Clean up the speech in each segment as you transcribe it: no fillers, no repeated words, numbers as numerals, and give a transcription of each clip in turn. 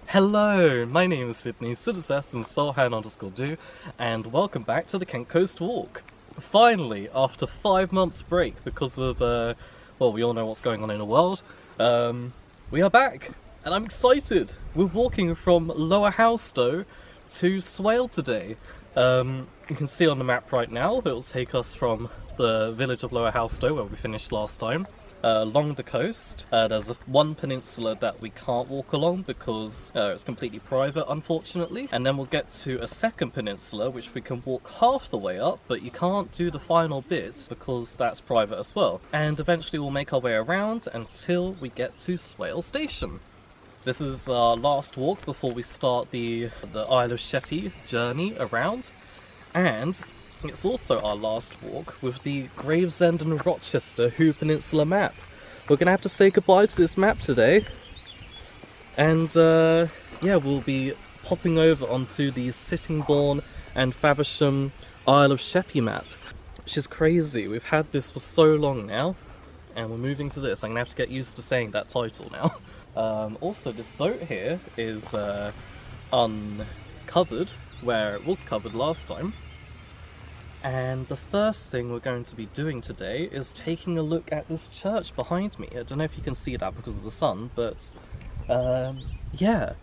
Hello, my name is Sydney, Sidders and Soulhound_do, and welcome back to the Kent Coast Walk. Finally, after 5 months break because of, well, we all know what's going on in the world, we are back, and I'm excited! We're walking from Lower Halstow to Swale today. You can see on the map right now, it will take us from the village of Lower Halstow, where we finished last time, along the coast. There's one peninsula that we can't walk along because it's completely private, unfortunately. And then we'll get to a second peninsula, which we can walk half the way up, but you can't do the final bit because that's private as well. And eventually we'll make our way around until we get to Swale Station. This is our last walk before we start the Isle of Sheppey journey around. And it's also our last walk with the Gravesend and Rochester Who Peninsula map. We're going to have to say goodbye to this map today. And yeah, we'll be popping over onto the Sittingbourne and Faversham Isle of Sheppey map, which is crazy. We've had this for so long now, and we're moving to this. I'm going to have to get used to saying that title now. Also, this boat here is uncovered, where it was covered last time. And the first thing we're going to be doing today is taking a look at this church behind me. I don't know if you can see that because of the sun, but yeah,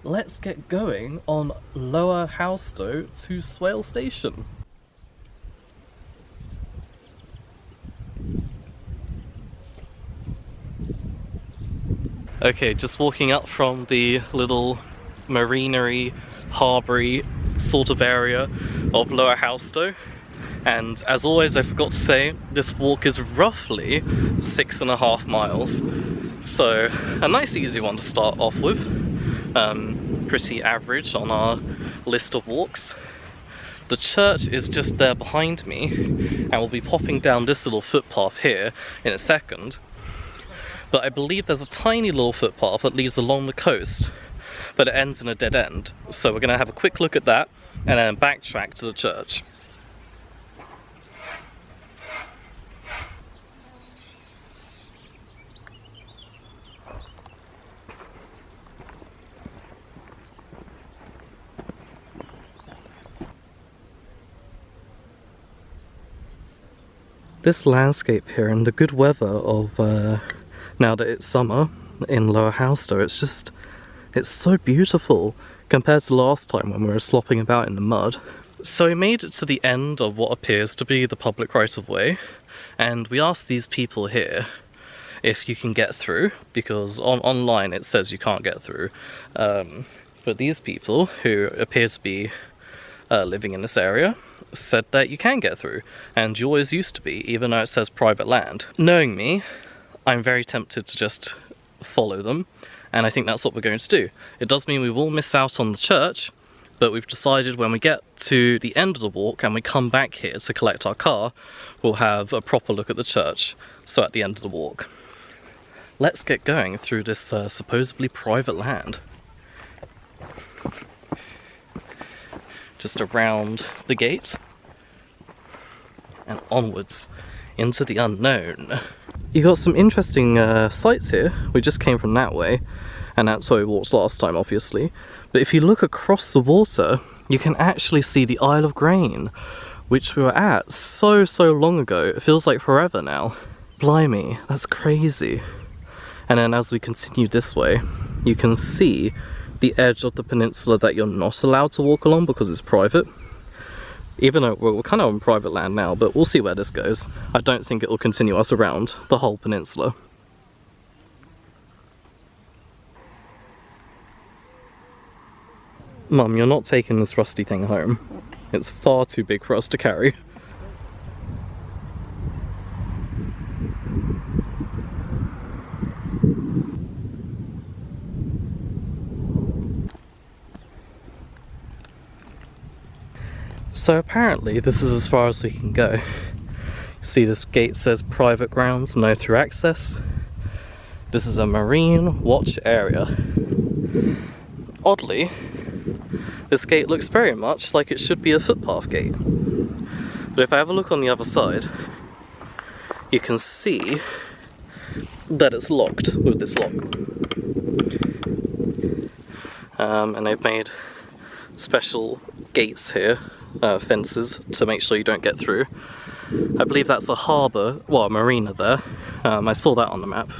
let's get going on Lower Halstow to Swale Station. Okay, just walking up from the little marinery, harboury sort of area of Lower Halstow. And as always, I forgot to say, this walk is roughly 6.5 miles. So, a nice easy one to start off with. Pretty average on our list of walks. The church is just there behind me, and we'll be popping down this little footpath here in a second. But I believe there's a tiny little footpath that leads along the coast, but it ends in a dead end. So we're going to have a quick look at that, and then backtrack to the church. This landscape here and the good weather of now that it's summer in Lower Halstow, it's so beautiful compared to last time when we were slopping about in the mud. So we made it to the end of what appears to be the public right-of-way, and we asked these people here if you can get through, because online it says you can't get through. But these people, who appear to be living in this area, said that you can get through, and you always used to be, even though it says private land. Knowing me, I'm very tempted to just follow them, and I think that's what we're going to do. It does mean we will miss out on the church, but we've decided when we get to the end of the walk and we come back here to collect our car, we'll have a proper look at the church, so at the end of the walk. Let's get going through this supposedly private land. Just around the gate and onwards into the unknown. You got some interesting sights here. We just came from that way, and that's where we walked last time, obviously. But if you look across the water, you can actually see the Isle of Grain, which we were at so long ago. It feels like forever now. Blimey, that's crazy. And then as we continue this way, you can see the edge of the peninsula that you're not allowed to walk along because it's private. Even though we're kind of on private land now, but we'll see where this goes. I don't think it will continue us around the whole peninsula. Mum, you're not taking this rusty thing home. It's far too big for us to carry. So apparently this is as far as we can go. You see this gate says private grounds, no through access. This is a marine watch area. Oddly, this gate looks very much like it should be a footpath gate. But if I have a look on the other side, you can see that it's locked with this lock. and they've made special gates here, fences, to make sure you don't get through. I believe that's a harbour, well, a marina there. I saw that on the map,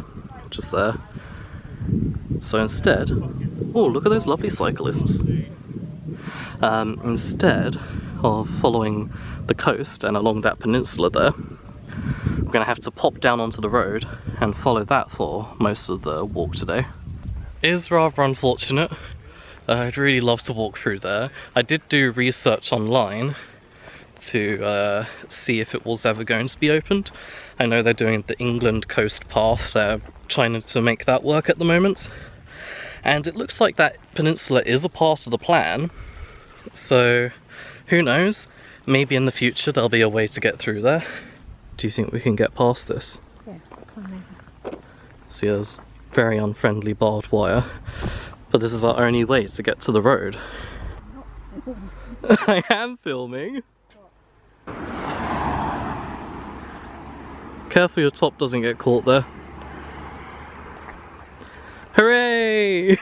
just there. So instead, oh, look at those lovely cyclists. Instead of following the coast and along that peninsula there, we're going to have to pop down onto the road and follow that for most of the walk today. It is rather unfortunate. I'd really love to walk through there. I did do research online to see if it was ever going to be opened. I know they're doing the England Coast Path, they're trying to make that work at the moment. And it looks like that peninsula is a part of the plan, so who knows, maybe in the future there'll be a way to get through there. Do you think we can get past this? Yeah, come on. See, there's very unfriendly barbed wire, but this is our only way to get to the road. I am filming. Careful your top doesn't get caught there. Hooray!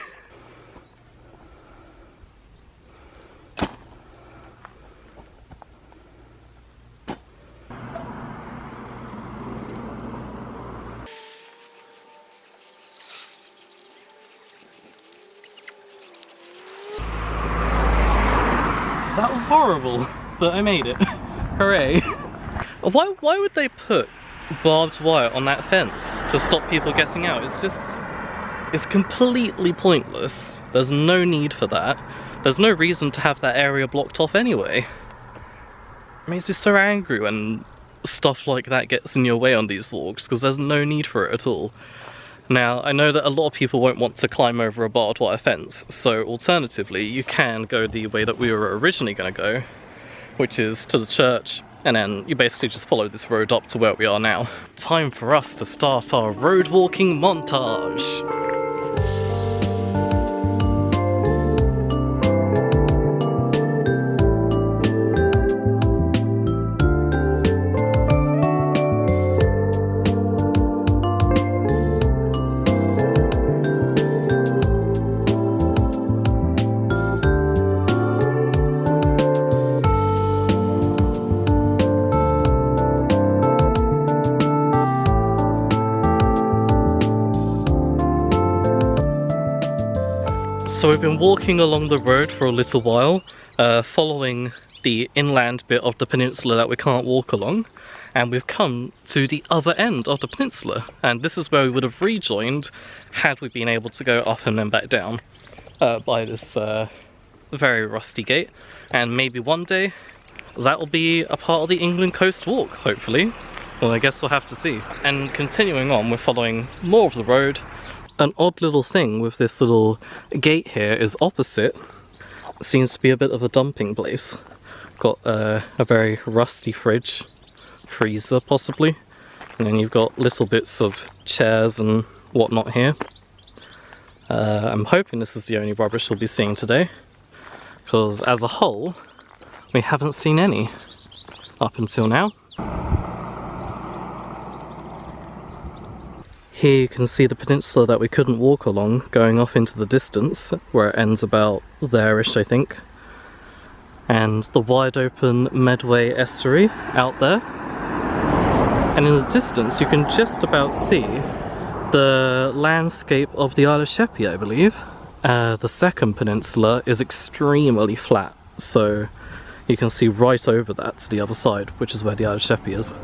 That was horrible, but I made it. Hooray. Why would they put barbed wire on that fence to stop people getting out? It's completely pointless. There's no need for that. There's no reason to have that area blocked off anyway. It makes me so angry when stuff like that gets in your way on these walks, because there's no need for it at all. Now, I know that a lot of people won't want to climb over a barbed wire fence, so alternatively, you can go the way that we were originally going to go, which is to the church, and then you basically just follow this road up to where we are now. Time for us to start our road walking montage! So we've been walking along the road for a little while, following the inland bit of the peninsula that we can't walk along, and we've come to the other end of the peninsula, and this is where we would have rejoined had we been able to go up and then back down by this very rusty gate. And maybe one day that will be a part of the England Coast Walk, hopefully. Well, I guess we'll have to see. And continuing on, we're following more of the road. An odd little thing with this little gate here is opposite seems to be a bit of a dumping place. Got a very rusty freezer possibly, and then you've got little bits of chairs and whatnot here. I'm hoping this is the only rubbish we'll be seeing today, because as a whole we haven't seen any up until now. Here you can see the peninsula that we couldn't walk along going off into the distance, where it ends about there-ish, I think. And the wide open Medway estuary out there. And in the distance you can just about see the landscape of the Isle of Sheppey, I believe. The second peninsula is extremely flat, so you can see right over that to the other side, which is where the Isle of Sheppey is.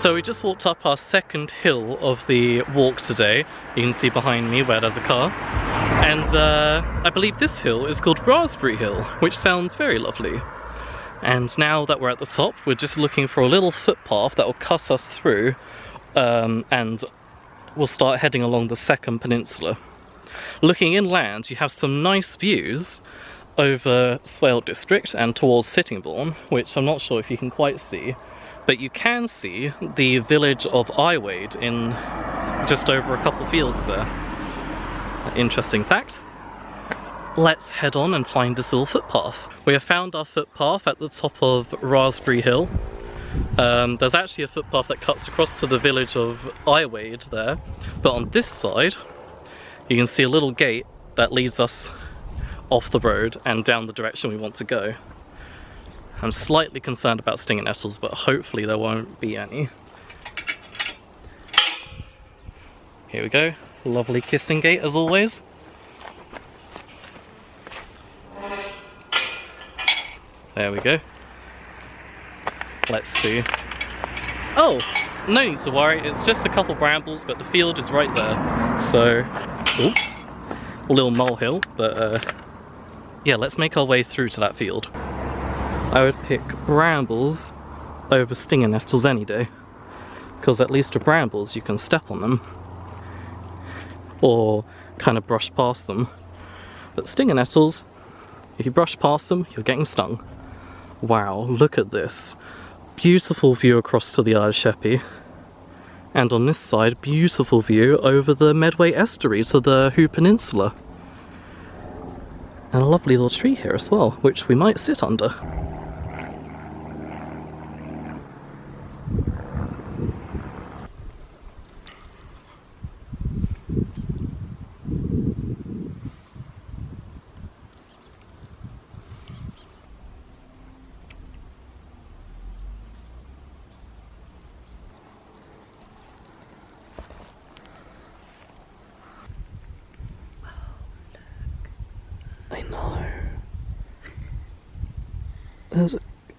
So we just walked up our second hill of the walk today. You can see behind me where there's a car. And I believe this hill is called Raspberry Hill, which sounds very lovely. And now that we're at the top, we're just looking for a little footpath that will cut us through, and we'll start heading along the second peninsula. Looking inland, you have some nice views over Swale District and towards Sittingbourne, which I'm not sure if you can quite see, but you can see the village of Iwade in just over a couple fields there. Interesting fact. Let's head on and find this little footpath. We have found our footpath at the top of Raspberry Hill. There's actually a footpath that cuts across to the village of Iwade there, but on this side you can see a little gate that leads us off the road and down the direction we want to go. I'm slightly concerned about stinging nettles, but hopefully there won't be any. Here we go, lovely kissing gate as always. There we go. Let's see. Oh, no need to worry, it's just a couple brambles, but the field is right there. So, ooh, a little molehill, but yeah, let's make our way through to that field. I would pick brambles over stinging nettles any day, because at least with brambles you can step on them or kind of brush past them, but stinging nettles, if you brush past them, you're getting stung. Wow, look at this. Beautiful view across to the Isle of Sheppey. And on this side, beautiful view over the Medway estuary to the Sheppey Peninsula. And a lovely little tree here as well, which we might sit under. I know.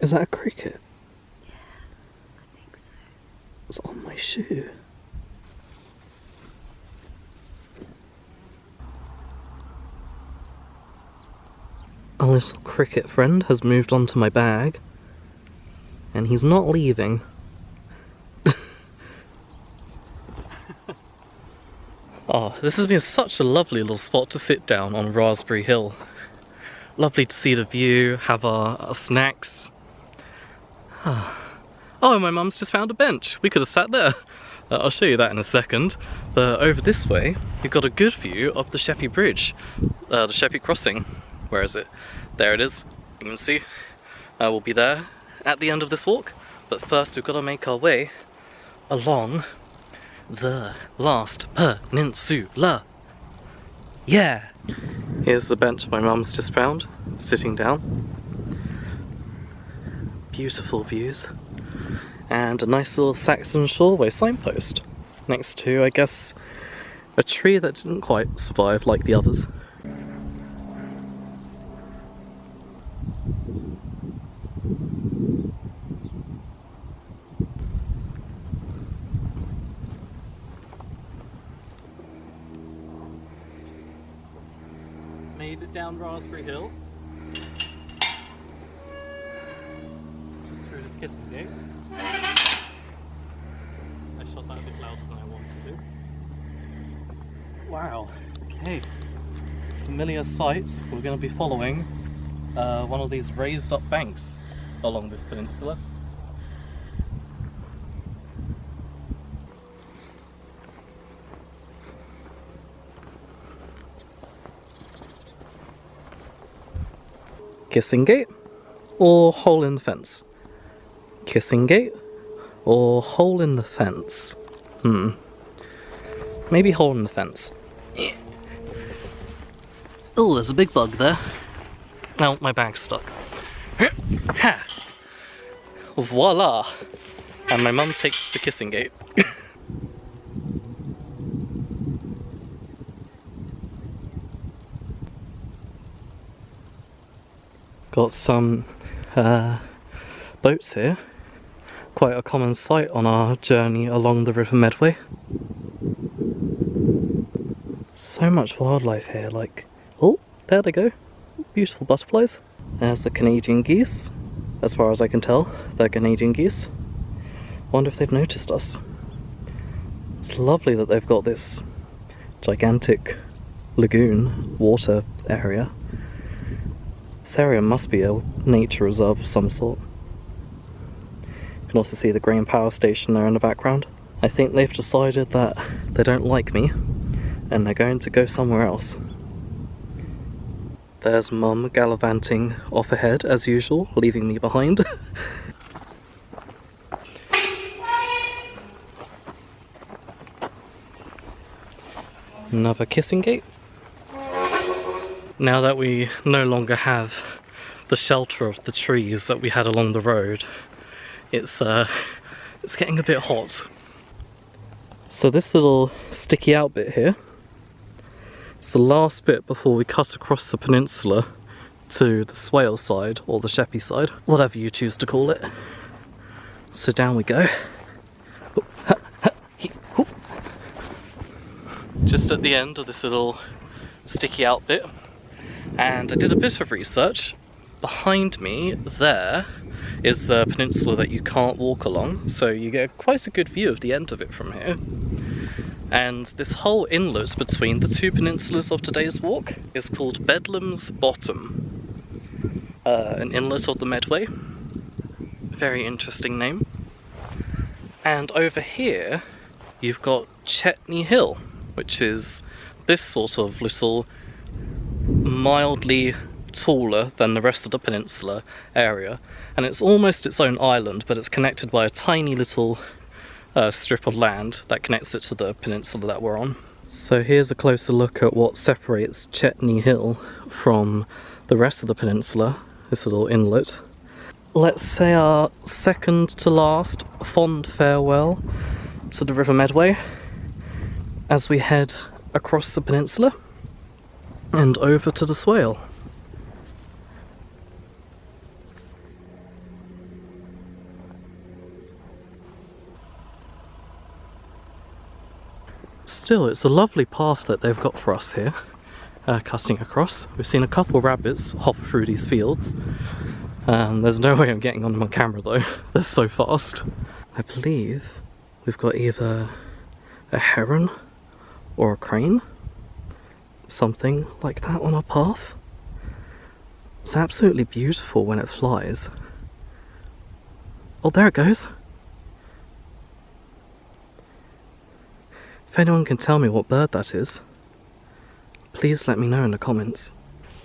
Is that a cricket? Yeah, I think so. It's on my shoe. A little cricket friend has moved onto my bag, and he's not leaving. Oh, this has been such a lovely little spot to sit down on Raspberry Hill. Lovely to see the view, have our snacks. Oh, and my mum's just found a bench. We could have sat there. I'll show you that in a second. But over this way, you've got a good view of the Sheppey Bridge, the Sheppey Crossing. Where is it? There it is. You can see. We'll be there at the end of this walk. But first, we've got to make our way along the last peninsula. Yeah! Here's the bench my mum's just found, sitting down. Beautiful views. And a nice little Saxon Shoreway signpost. Next to, I guess, a tree that didn't quite survive like the others. Made it down Raspberry Hill. Just through this kissing gate. I shot that a bit louder than I wanted to. Wow, okay. Familiar sights. We're going to be following one of these raised up banks along this peninsula. Kissing gate or hole in the fence? Kissing gate or hole in the fence? Maybe hole in the fence. Oh, there's a big bug there. Oh, my bag's stuck. Ha! Voila! And my mum takes the kissing gate. Got some boats here. Quite a common sight on our journey along the River Medway. So much wildlife here, like, oh, there they go. Beautiful butterflies. There's the Canadian geese. as far as I can tell. They're Canadian geese. Wonder if they've noticed us. It's lovely that they've got this gigantic lagoon, water area. This area must be a nature reserve of some sort. You can also see the grain power station there in the background. I think they've decided that they don't like me and they're going to go somewhere else. There's Mum gallivanting off ahead as usual, leaving me behind. Another kissing gate. Now that we no longer have the shelter of the trees that we had along the road, it's getting a bit hot. So this little sticky out bit here, it's the last bit before we cut across the peninsula to the Swale side, or the Sheppey side, whatever you choose to call it. So down we go. Just at the end of this little sticky out bit, and I did a bit of research. Behind me there is the peninsula that you can't walk along, so you get quite a good view of the end of it from here. And this whole inlet between the two peninsulas of today's walk is called Bedlams Bottom, an inlet of the Medway. Very interesting name. And over here you've got Chetney Hill, which is this sort of little mildly taller than the rest of the peninsula area, and it's almost its own island, but it's connected by a tiny little strip of land that connects it to the peninsula that we're on. So here's a closer look at what separates Chetney Hill from the rest of the peninsula, this little inlet. Let's say our second to last fond farewell to the River Medway as we head across the peninsula and over to the Swale. Still, it's a lovely path that they've got for us here, cutting across. We've seen a couple rabbits hop through these fields. There's no way I'm getting on my camera though, they're so fast. I believe we've got either a heron or a crane, something like that on our path. It's absolutely beautiful when it flies. Oh, there it goes. If anyone can tell me what bird that is, please let me know in the comments.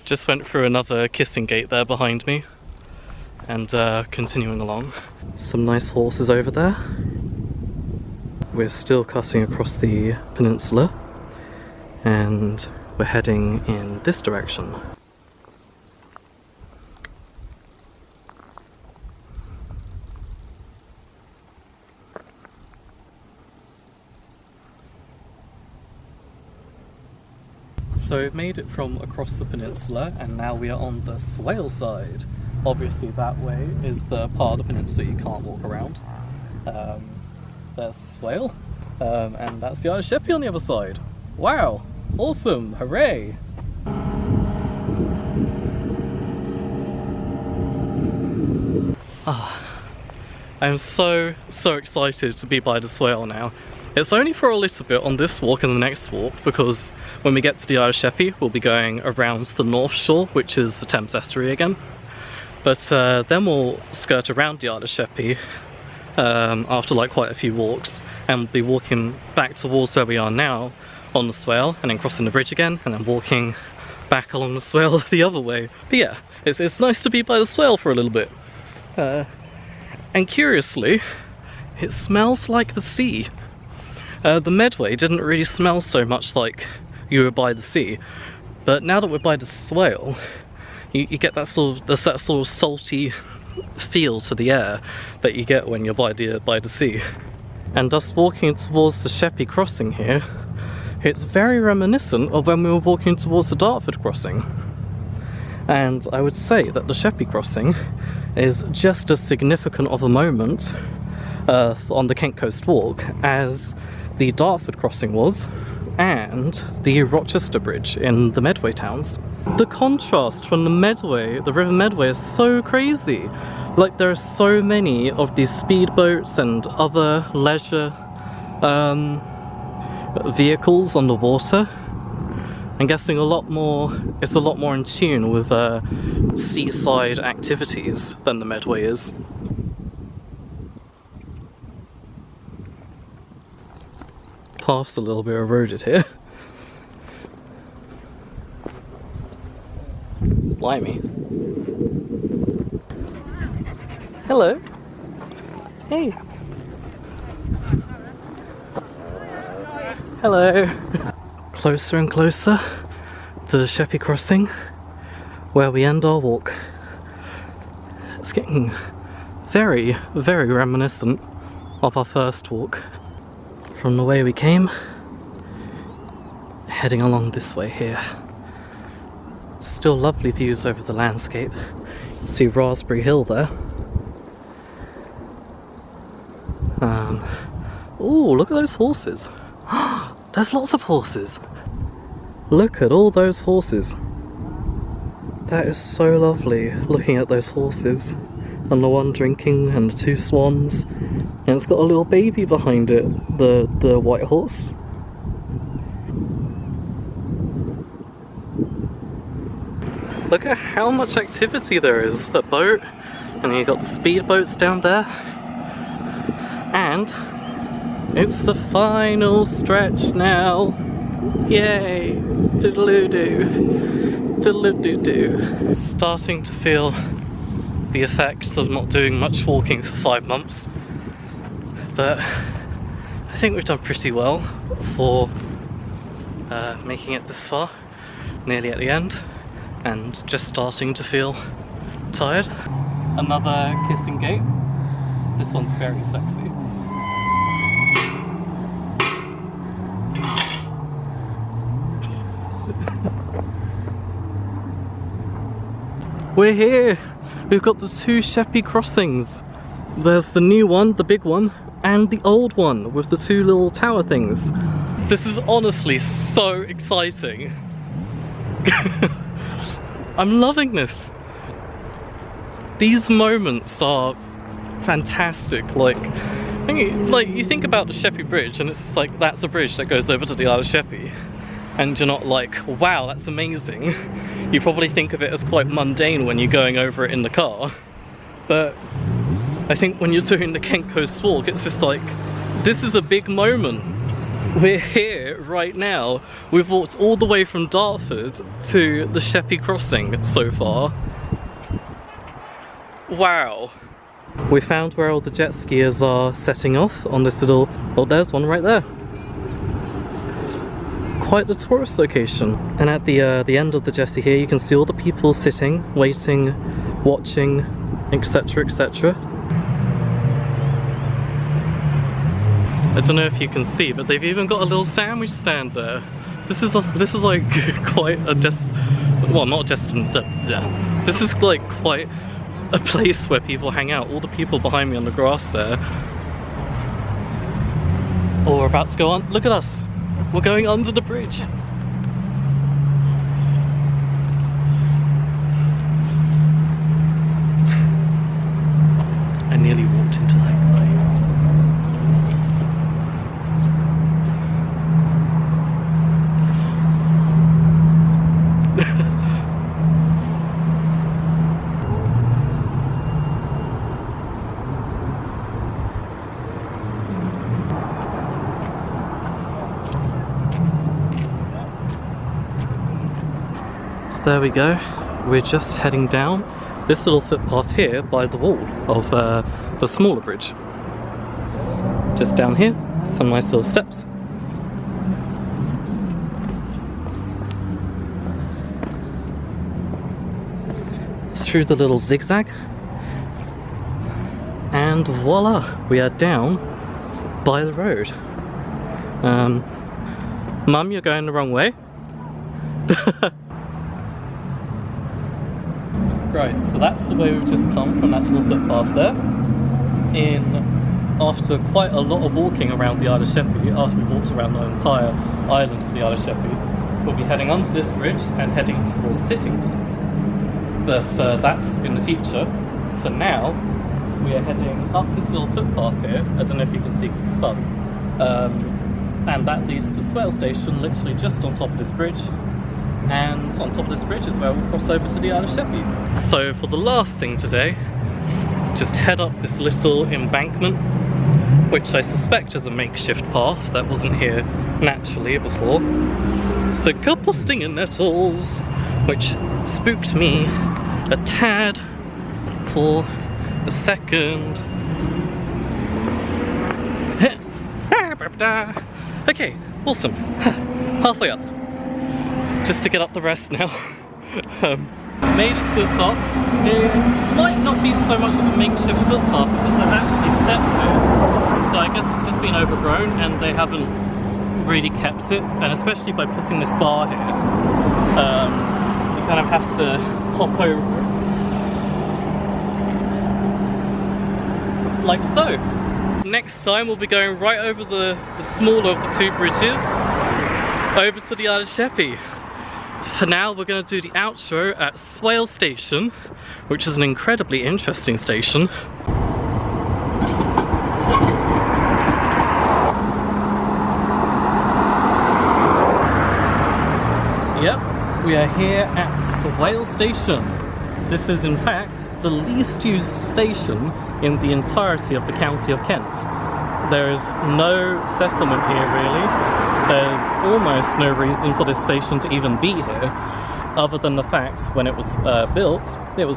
Just went through another kissing gate there behind me, and continuing along. Some nice horses over there. We're still cutting across the peninsula, and we're heading in this direction. So we've made it from across the peninsula, and now we are on the Swale side. Obviously that way is the part of the peninsula you can't walk around. There's the Swale, and that's the Isle of Sheppey on the other side. Wow! Awesome! Hooray! I'm so excited to be by the Swale now. It's only for a little bit on this walk and the next walk, because when we get to the Isle of Sheppey we'll be going around the north shore, which is the Thames estuary again. But then we'll skirt around the Isle of Sheppey after like quite a few walks, and we'll be walking back towards where we are now on the Swale, and then crossing the bridge again, and then walking back along the Swale the other way. But yeah, it's nice to be by the Swale for a little bit. And curiously, it smells like the sea. The Medway didn't really smell so much like you were by the sea, but now that we're by the Swale, you get that sort of salty feel to the air that you get when you're by the sea. And us walking towards the Sheppey Crossing here, it's very reminiscent of when we were walking towards the Dartford Crossing. And I would say that the Sheppey Crossing is just as significant of a moment on the Kent Coast Walk as the Dartford Crossing was, and the Rochester Bridge in the Medway towns. The contrast from the Medway, the River Medway, is so crazy. Like, there are so many of these speedboats and other leisure vehicles on the water. I'm guessing it's a lot more in tune with seaside activities than the Medway is. Path's a little bit eroded here. Blimey. Hello. Hey. Hello. Closer and closer to the Sheppey Crossing, where we end our walk. It's getting very, very reminiscent of our first walk. From the way we came, heading along this way here. Still lovely views over the landscape. You see Raspberry Hill there. Ooh, look at those horses. There's lots of horses. Look at all those horses. That is so lovely, looking at those horses. And the one drinking, and the two swans. And it's got a little baby behind it, the white horse. Look at how much activity there is. A boat, and you've got speedboats down there. And it's the final stretch now. Yay! Diddle-oo-doo. Diddle-oo-doo-doo. Starting to feel the effects of not doing much walking for 5 months. But I think we've done pretty well for making it this far, nearly at the end, and just starting to feel tired. Another kissing gate. This one's very sexy. We're here! We've got the two Sheppey Crossings. There's the new one, the big one, and the old one with the two little tower things. This is honestly so exciting. I'm loving this. These moments are fantastic. Like you think about the Sheppey Bridge and it's just like, that's a bridge that goes over to the Isle of Sheppey. And you're not like, wow, that's amazing. You probably think of it as quite mundane when you're going over it in the car. But I think when you're doing the Kent Coast Walk, it's just like, this is a big moment. We're here right now. We've walked all the way from Dartford to the Sheppey Crossing so far. Wow. We found where all the jet skiers are setting off on this little, well, there's one right there. Quite the tourist location. And at the end of the jetty here, you can see all the people sitting, waiting, watching, etc, etc. I don't know if you can see, but they've even got a little sandwich stand there. This is like quite a well, not a yeah. This is like quite a place where people hang out. All the people behind me on the grass there. Oh, we're about to go on. Look at us. We're going under the bridge. I nearly walked into that guy. So there we go, we're just heading down this little footpath here by the wall of the smaller bridge. Just down here, some nice little steps. Through the little zigzag. And voila, we are down by the road. Mum, you're going the wrong way. Right, so that's the way we've just come from that little footpath there. After quite a lot of walking around the Isle of Sheppey, after we've walked around the entire island of the Isle of Sheppey, we'll be heading onto this bridge and heading towards Sittingbourne. But that's in the future. For now, we are heading up this little footpath here. I don't know if you can see because of the sun. And that leads to Swale Station, literally just on top of this bridge. And on top of this bridge is where we'll cross over to the Isle of Sheppey. So for the last thing today, just head up this little embankment, which I suspect is a makeshift path that wasn't here naturally before. So a couple stinging nettles, which spooked me a tad for a second. Okay, awesome. Halfway up. Just to get up the rest now. Made it to the top. It might not be so much of a makeshift footpath because there's actually steps here. So I guess it's just been overgrown and they haven't really kept it. And especially by putting this bar here, you kind of have to hop over it. Like so. Next time we'll be going right over the smaller of the two bridges over to the Isle of Sheppey. For now we're going to do the outro at Swale Station, which is an incredibly interesting station. Yep, we are here at Swale Station. This is in fact the least used station in the entirety of the county of Kent. There is no settlement here really. There's almost no reason for this station to even be here, other than the fact when it was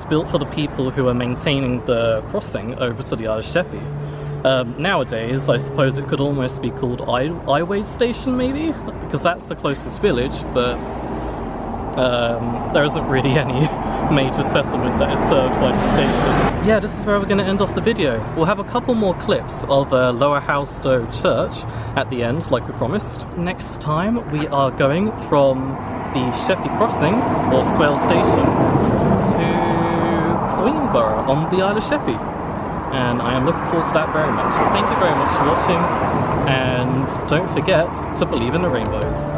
built for the people who are maintaining the crossing over to the Isle of Sheppey. Nowadays, I suppose it could almost be called Iway Station maybe, because that's the closest village, but there isn't really any major settlement that is served by the station. Yeah, this is where we're going to end off the video. We'll have a couple more clips of Lower Halstow Church at the end, like we promised. Next time we are going from the Sheppey Crossing, or Swale Station, to Queenborough on the Isle of Sheppey. And I am looking forward to that very much. Thank you very much for watching, and don't forget to believe in the rainbows.